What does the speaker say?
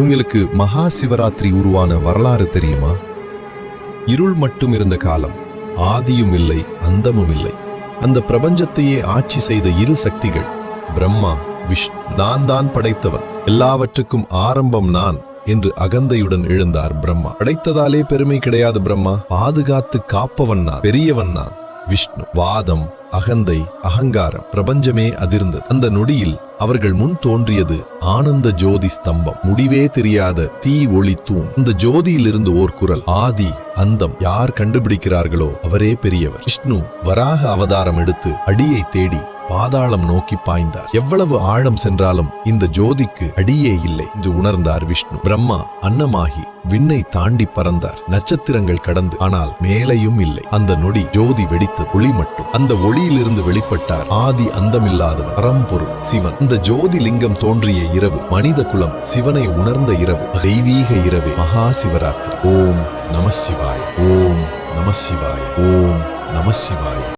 உங்களுக்கு மகா சிவராத்திரி உருவான வரலாறு தெரியுமா? இருள் மட்டும் இருந்த காலம், ஆதியும் இல்லை அந்தமும் இல்லை. அந்த பிரபஞ்சத்தையே ஆட்சி செய்த இரு சக்திகள், பிரம்மா விஷ்ணு. நான் தான் படைத்தவன், எல்லாவற்றுக்கும் ஆரம்பம் நான் என்று அகந்தையுடன் எழுந்தார் பிரம்மா. படைத்ததாலே பெருமை கிடையாது பிரம்மா, பாதுகாத்து காப்பவன் நான், பெரியவன் நான் விஷ்ணு. வாதம், அகந்தை, அகங்காரம், பிரபஞ்சமே அதிர்ந்தது. அந்த நொடியில் அவர்கள் முன் தோன்றியது ஆனந்த ஜோதி ஸ்தம்பம், முடிவே தெரியாத தீ ஒளி தூண். அந்த ஜோதியிலிருந்து ஓர் குரல், ஆதி அந்தம் யார் கண்டுபிடிக்கிறார்களோ அவரே பெரியவர். விஷ்ணு வராக அவதாரம் எடுத்து அடியை தேடி பாதாளம் நோக்கி பாய்ந்தார். எவ்வளவு ஆழம் சென்றாலும் இந்த ஜோதிக்கு அடியே இல்லை என்று உணர்ந்தார் விஷ்ணு. பிரம்மா அன்னமாகி விண்ணை தாண்டி பறந்தார், நட்சத்திரங்கள் கடந்து. ஆனால் மேலையும் இல்லை. அந்த நொடி ஜோதி வெடித்தது, ஒளி மட்டும். அந்த ஒளியிலிருந்து வெளிப்பட்டார் ஆதி அந்தமில்லாதவன், பரம்பொருள் சிவன். இந்த ஜோதி லிங்கம் தோன்றிய இரவு மனித குலம் சிவனை உணர்ந்த இரவு, தெய்வீக இரவே மகா சிவராத்திரி. ஓம் நம சிவாய, ஓம் நம சிவாய, ஓம் நம சிவாய.